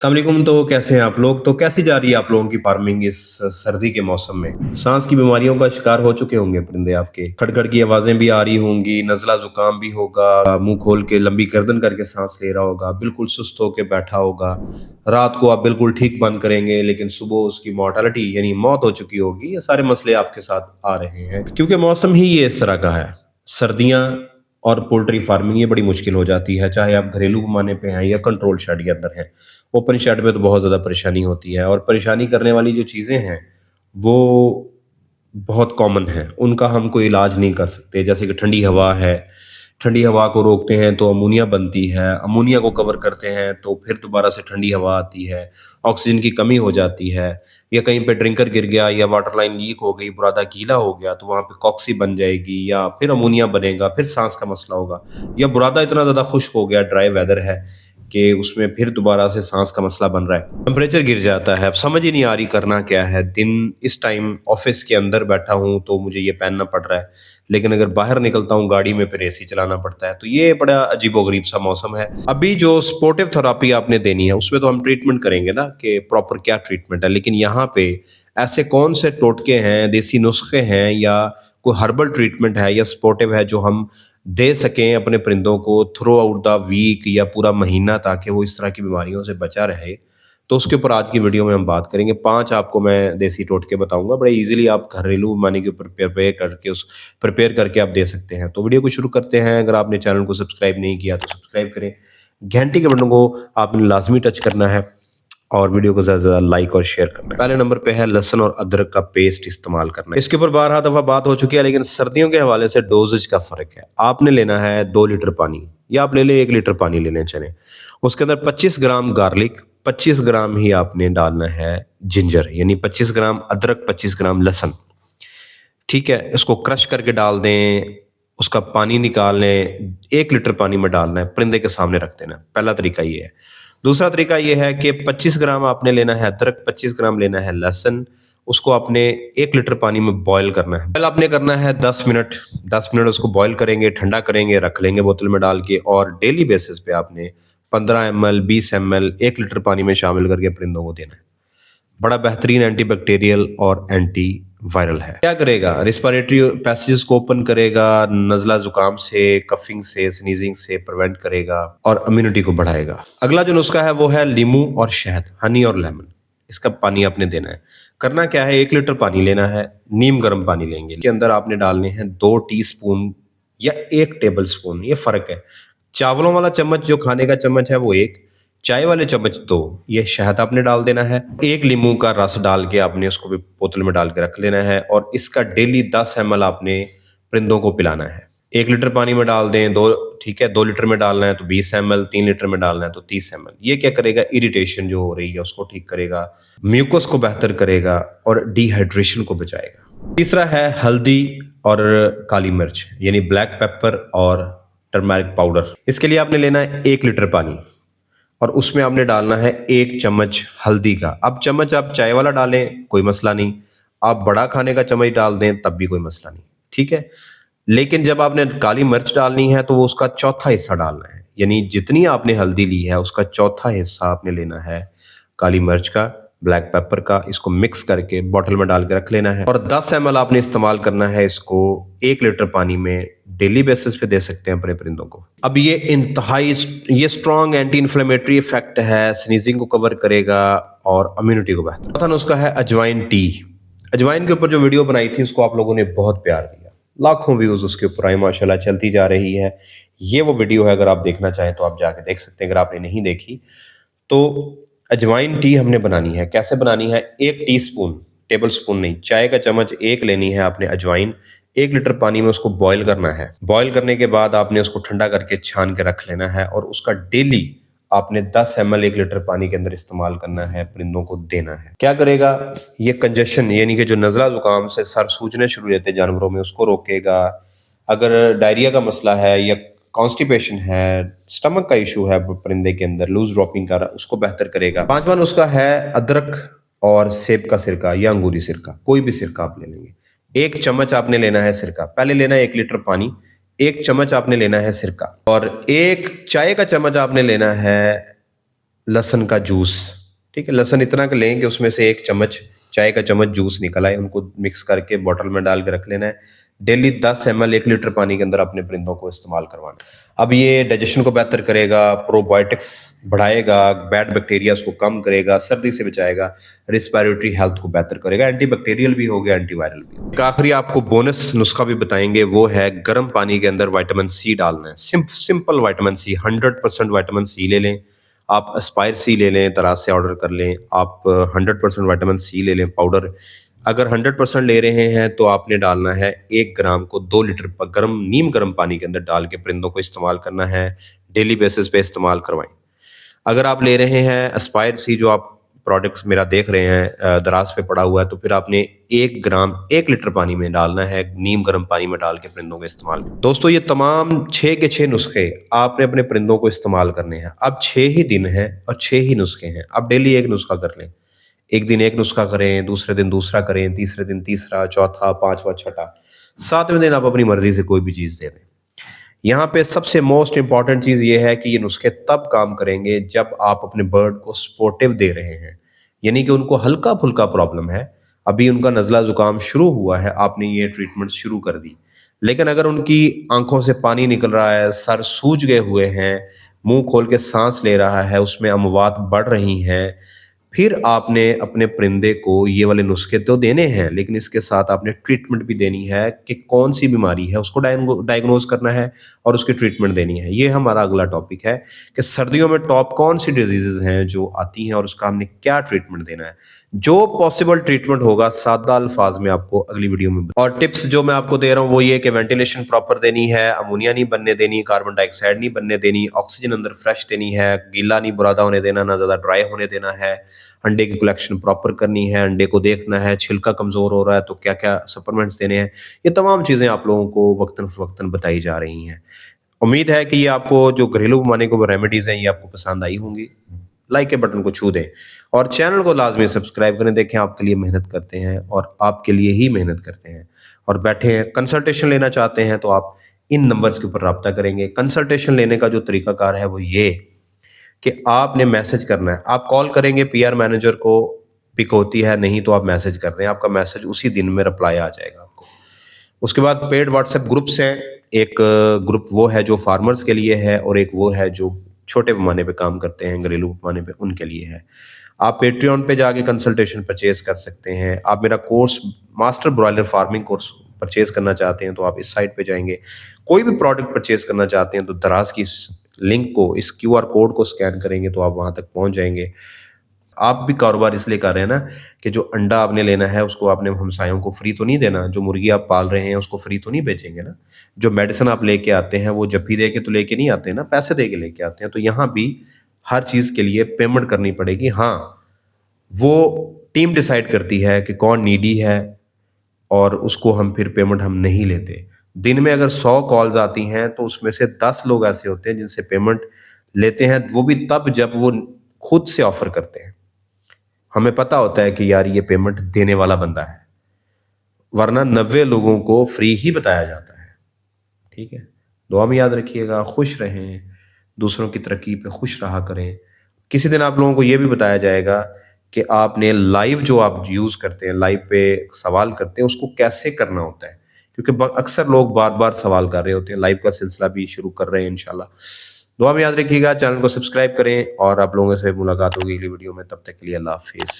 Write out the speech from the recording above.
अस्सलामुअलैकुम। तो कैसे हैं आप लोग? तो कैसी जा रही है आप लोगों की फार्मिंग इस सर्दी के मौसम में? सांस की बीमारियों का शिकार हो चुके होंगे परिंदे आपके। खड़-खड़ की आवाज़ें भी आ रही होंगी, नज़ला ज़ुकाम भी होगा, मुँह खोल के लंबी गर्दन करके सांस ले रहा होगा, बिल्कुल सुस्त होके बैठा होगा। रात को आप बिल्कुल ठीक बंद करेंगे, लेकिन सुबह उसकी मॉर्टेलिटी यानी मौत हो चुकी होगी। ये सारे मसले आपके साथ आ रहे हैं, क्योंकि मौसम ही ये इस तरह का है। सर्दियाँ और पोल्ट्री फार्मिंग ये बड़ी मुश्किल हो जाती है, चाहे आप घरेलू पैमाने पे हैं या कंट्रोल शेड के अंदर हैं। ओपन शेड में तो बहुत ज़्यादा परेशानी होती है, और परेशानी करने वाली जो चीज़ें हैं, वो बहुत कॉमन हैं। उनका हम कोई इलाज नहीं कर सकते। जैसे कि ठंडी हवा है, ठंडी हवा को रोकते हैं तो अमोनिया बनती है, अमोनिया को कवर करते हैं तो फिर दोबारा से ठंडी हवा आती है, ऑक्सीजन की कमी हो जाती है, या कहीं पे ड्रिंकर गिर गया या वाटर लाइन लीक हो गई, बुरादा गीला हो गया तो वहाँ पे कॉक्सी बन जाएगी, या फिर अमोनिया बनेगा, फिर साँस का मसला होगा। या बुरादा इतना ज़्यादा खुश्क हो गया, ड्राई वेदर है कि उसमें फिर दोबारा से साँस का मसला बन रहा है। टेम्परेचर गिर जाता है, अब समझ ही नहीं आ रही करना क्या है। दिन इस टाइम ऑफ़िस के अंदर बैठा हूँ तो मुझे ये पहनना पड़ रहा है, लेकिन अगर बाहर निकलता हूँ गाड़ी में फिर एसी चलाना पड़ता है। तो ये बड़ा अजीबो-गरीब सा मौसम है। अभी जो सपोर्टिव थेरेपी आपने देनी है, उसमें तो हम ट्रीटमेंट करेंगे ना कि प्रॉपर क्या ट्रीटमेंट है। लेकिन यहाँ पे ऐसे कौन से टोटके हैं, देसी नुस्खे हैं, या कोई हर्बल ट्रीटमेंट है या सपोर्टिव है जो हम दे सकें अपने परिंदों को थ्रू आउट द वीक या पूरा महीना, ताकि वो इस तरह की बीमारियों से बचा रहे। तो उसके ऊपर आज की वीडियो में हम बात करेंगे। 5 आपको मैं देसी टोटके बताऊँगा, बड़े ईज़िली आप घरेलू पैमाने के ऊपर प्रिपेयर करके आप दे सकते हैं। तो वीडियो को शुरू करते हैं। अगर आपने चैनल को सब्सक्राइब नहीं किया तो सब्सक्राइब करें। घंटी के बटन को आपने लाज़मी टच करना है, और वीडियो को ज़्यादा से ज़्यादा लाइक और शेयर करना है। पहले नंबर पे है लहसुन और अदरक का पेस्ट इस्तेमाल करना है। इसके ऊपर 12 दफ़ा बात हो चुकी है, लेकिन सर्दियों के हवाले से डोज़ेज का फ़र्क है। आपने लेना है 2 लीटर पानी, या आप ले लें 1 लीटर पानी लेने चलें। उसके अंदर 25 ग्राम गार्लिक, 25 ग्राम ही आपने डालना है जिंजर, यानी 25 ग्राम अदरक, 25 ग्राम लहसुन। ठीक है? इसको क्रश करके डाल दें, उसका पानी निकाल लें, 1 लीटर पानी में डालना है, परिंदे के सामने रख देना है। पहला तरीका ये है। दूसरा तरीका ये है कि 25 ग्राम आपने लेना है अदरक, 25 ग्राम लेना है लहसुन, उसको आपने 1 लीटर पानी में बॉयल करना है। बॉयल आपने करना है 10 मिनट, 10 मिनट उसको बॉयल करेंगे, ठंडा करेंगे, रख लेंगे बोतल में डाल के, और डेली बेसिस पे आपने 15 एमएल, 20 एमएल 1 लीटर पानी में शामिल करके परिंदों को देना है। बड़ा बेहतरीन एंटीबैक्टीरियल और एंटी वायरल है। क्या करेगा? रिस्पिरेटरी पैसेजेस को ओपन करेगा, नज़ला ज़ुकाम से, कफिंग से, स्नीजिंग से प्रिवेंट करेगा, और इम्यूनिटी को बढ़ाएगा। अगला जो नुस्खा है वो है लीमू और शहद, हनी और लेमन। इसका पानी आपने देना है। करना क्या है, 1 लीटर पानी लेना है, नीम गर्म पानी लेंगे। इसके अंदर आपने डालने हैं 2 टीस्पून या 1 टेबल स्पून, ये फ़र्क है। चावलों वाला चम्मच जो खाने का चम्मच है वो 1, चाय वाले चम्मच 2, ये शहद आपने डाल देना है। 1 नींबू का रस डाल के आपने उसको भी बोतल में डाल के रख लेना है, और इसका डेली 10 एमएल आपने परिंदों को पिलाना है। 1 लीटर पानी में डाल दें, 2 ठीक है, 2 लीटर में डालना है तो 20 एमएल, 3 लीटर में डालना है तो 30 एमएल। ये क्या करेगा? इरिटेशन जो हो रही है उसको ठीक करेगा, म्यूकस को बेहतर करेगा, और डिहाइड्रेशन को बचाएगा। तीसरा है हल्दी और काली मिर्च, यानी ब्लैक पेपर और टर्मरिक पाउडर। इसके लिए आपने लेना है 1 लीटर पानी, और उसमें आपने डालना है 1 चम्मच हल्दी का। अब चम्मच आप चाय वाला डालें, कोई मसला नहीं। आप बड़ा खाने का चम्मच डाल दें, तब भी कोई मसला नहीं। ठीक है? लेकिन जब आपने काली मिर्च डालनी है तो वो उसका चौथा हिस्सा डालना है। यानी जितनी आपने हल्दी ली है उसका चौथा हिस्सा आपने लेना है काली मिर्च का, ब्लैक पेपर का। इसको मिक्स करके बॉटल में डाल के रख लेना है, और 10 एमएल आपने इस्तेमाल करना है इसको 1 लीटर पानी में। डेली बेसिस पे दे सकते हैं अपने परिंदों को। अब ये स्ट्रॉन्ग एंटी इन्फ्लेमेटरी इफेक्ट है, स्नीजिंग को कवर करेगा, और इम्यूनिटी को बेहतर। चौथा नुस्खा है अजवाइन टी। अजवाइन के ऊपर जो वीडियो बनाई थी उसको आप लोगों ने बहुत प्यार दिया, लाखों व्यूज उसके ऊपर आए, माशाल्लाह चलती जा रही है। ये वो वीडियो है, अगर आप देखना चाहें तो आप जाके देख सकते हैं, अगर आपने नहीं देखी तो। अजवाइन टी हमने बनानी है। कैसे बनानी है? 1 टीस्पून, टेबल स्पून नहीं, चाय का चम्मच 1 लेनी है आपने अजवाइन। 1 लीटर पानी में उसको बॉयल करना है। बॉयल करने के बाद आपने उसको ठंडा करके छान के रख लेना है, और उसका डेली आपने 10 एमएल 1 लीटर पानी के अंदर इस्तेमाल करना है, परिंदों को देना है। क्या करेगा? ये कंजेशन, यानी कि जो नज़ला ज़ुकाम से सर सूजने शुरू हो जाते हैं जानवरों में, उसको रोकेगा। अगर डायरिया का मसला है, या कॉन्स्टिपेशन है, स्टमक का इशू है परिंदे के अंदर, लूज ड्रॉपिंग का, उसको बेहतर करेगा। पांचवा नुस्खा है अदरक और सेब का सिरका या अंगूरी सिरका, कोई भी सिरका आप ले लेंगे। 1 चम्मच आपने लेना है सिरका। पहले लेना है 1 लीटर पानी, 1 चम्मच आपने लेना है सिरका, और 1 चाय का चम्मच आपने लेना है लहसुन का जूस, ठीक है? लहसुन इतना का लें कि उसमें से 1 चम्मच, चाय का चम्मच जूस निकल आए, उनको मिक्स करके बॉटल में डाल के रख लेना है। डेली 10 एमएल 1 लीटर पानी के अंदर अपने परिंदों को इस्तेमाल करवाना है। अब ये डाइजेशन को बेहतर करेगा, प्रोबायोटिक्स बढ़ाएगा, बैड बैक्टीरियाज़ को कम करेगा, सर्दी से बचाएगा, रिस्पिरेटरी हेल्थ को बेहतर करेगा, एंटीबैक्टीरियल भी हो गया, एंटीवायरल भी हो गया। एक आखिरी आपको बोनस नुस्खा भी बताएँगे, वो है गर्म पानी के अंदर विटामिन सी डालना है। Simple vitamin C, 100% vitamin C ले लें। आप एस्पायर सी ले लें, दराज से ऑर्डर कर लें। आप 100% विटामिन सी ले लें पाउडर। अगर 100% ले रहे हैं तो आपने डालना है 1 ग्राम को 2 लीटर नीम गर्म पानी के अंदर डाल के परिंदों को इस्तेमाल करना है। डेली बेसिस पे इस्तेमाल करवाएं। अगर आप ले रहे हैं एस्पायर सी, जो आप प्रोडक्ट्स मेरा देख रहे हैं दराज पे पड़ा हुआ है, तो फिर आपने 1 ग्राम 1 लीटर पानी में डालना है, नीम गर्म पानी में डाल के परिंदों का इस्तेमाल। दोस्तों ये तमाम 6 के 6 नुस्खे आपने अपने परिंदों को इस्तेमाल करने हैं। अब 6 ही दिन हैं और 6 ही नुस्खे हैं। अब डेली एक नुस्खा कर लें। एक दिन एक नुस्खा करें, दूसरे दिन दूसरा करें, तीसरे दिन तीसरा, चौथा, पांचवा, छठा, 7वें दिन आप अपनी मर्जी से कोई भी चीज़ दे दें। यहाँ पे सबसे मोस्ट इंपॉर्टेंट चीज़ ये है कि ये नुस्खे तब काम करेंगे जब आप अपने बर्ड को सपोर्टिव दे रहे हैं, यानी कि उनको हल्का फुल्का प्रॉब्लम है, अभी उनका नज़ला ज़ुकाम शुरू हुआ है, आपने ये ट्रीटमेंट शुरू कर दी। लेकिन अगर उनकी आंखों से पानी निकल रहा है, सर सूज गए हुए हैं, मुंह खोल के सांस ले रहा है, उसमें अमवात बढ़ रही हैं, फिर आपने अपने परिंदे को ये वाले नुस्खे तो देने हैं, लेकिन इसके साथ आपने ट्रीटमेंट भी देनी है कि कौन सी बीमारी है, उसको डायग्नोज करना है और उसकी ट्रीटमेंट देनी है। ये हमारा अगला टॉपिक है कि सर्दियों में टॉप कौन सी डिजीजेज हैं जो आती हैं और उसका हमने क्या ट्रीटमेंट देना है। जो पॉसिबल ट्रीटमेंट होगा सादा अल्फाज में आपको अगली वीडियो में और टिप्स जो मैं आपको दे रहा हूँ वो ये कि वेंटिलेशन प्रॉपर देनी है, अमोनिया नहीं बनने देनी, कार्बन डाइऑक्साइड नहीं बनने देनी, ऑक्सीजन अंदर फ्रेश देनी है, गीला नहीं बुरादा होने देना, ना ज़्यादा ड्राई होने देना है, अंडे की कलेक्शन प्रॉपर करनी है, अंडे को देखना है, छिलका कमज़ोर हो रहा है तो क्या-क्या सप्लीमेंट्स देने हैं। ये तमाम चीज़ें आप लोगों को वक्तन-फ़वक्तन बताई जा रही हैं। उम्मीद है कि ये आपको जो घरेलू बीमारी को रेमेडीज़ हैं ये आपको पसंद आई होंगी। लाइक के बटन को छू दें और चैनल को लाज़मी सब्सक्राइब करें। देखें आपके लिए मेहनत करते हैं और आपके लिए ही मेहनत करते हैं और बैठे हैं। कंसल्टेशन लेना चाहते हैं तो आप इन नंबर्स के ऊपर राब्ता करेंगे। कंसल्टेशन लेने का जो तरीकाकार है वो ये कि आपने मैसेज करना है। आप कॉल करेंगे, पीआर मैनेजर को पिक होती है, नहीं तो आप मैसेज कर दें, आपका मैसेज उसी दिन में रिप्लाई आ जाएगा आपको। उसके बाद पेड व्हाट्सएप ग्रुप्स हैं। एक ग्रुप वो है जो फार्मर्स के लिए है और एक वो है जो छोटे पैमाने पे काम करते हैं, घरेलू पैमाने पे, उनके लिए है। आप पेट्रियन पे जाके कंसल्टेशन परचेज कर सकते हैं। आप मेरा course master broiler farming course purchase करना चाहते हैं तो आप इस साइट पे जाएंगे। कोई भी प्रोडक्ट परचेज करना चाहते हैं तो दराज की इस लिंक को, इस क्यूआर कोड को स्कैन करेंगे तो आप वहां तक पहुंच जाएंगे। आप भी कारोबार इसलिए कर रहे हैं ना कि जो अंडा आपने लेना है उसको आपने हमसायों को फ्री तो नहीं देना, जो मुर्गी आप पाल रहे हैं उसको फ्री तो नहीं बेचेंगे ना, जो मेडिसिन आप लेके आते हैं वो जप्पी दे के तो लेके नहीं आते ना, पैसे दे के लेके आते हैं। तो यहाँ भी हर चीज़ के लिए पेमेंट करनी पड़ेगी। हाँ, वो टीम डिसाइड करती है कि कौन नीडी है और उसको हम फिर पेमेंट हम नहीं लेते। दिन में अगर 100 कॉल्स आती हैं तो उसमें से 10 लोग ऐसे होते हैं जिनसे पेमेंट लेते हैं, वो भी तब जब वो खुद से ऑफर करते हैं। हमें पता होता है कि यार ये पेमेंट देने वाला बंदा है, वरना 90 लोगों को फ्री ही बताया जाता है। ठीक है, दुआ में याद रखिएगा, खुश रहें, दूसरों की तरक्की पे खुश रहा करें। किसी दिन आप लोगों को ये भी बताया जाएगा कि आपने लाइव जो आप यूज़ करते हैं, लाइव पे सवाल करते हैं, उसको कैसे करना होता है, क्योंकि अक्सर लोग बार बार सवाल कर रहे होते हैं। लाइव का सिलसिला भी शुरू कर रहे हैं इंशाल्लाह। दुआ में याद रखिएगा, चैनल को सब्सक्राइब करें और आप लोगों से मुलाकात होगी अगली वीडियो में। तब तक के लिए अल्लाह हाफिज़।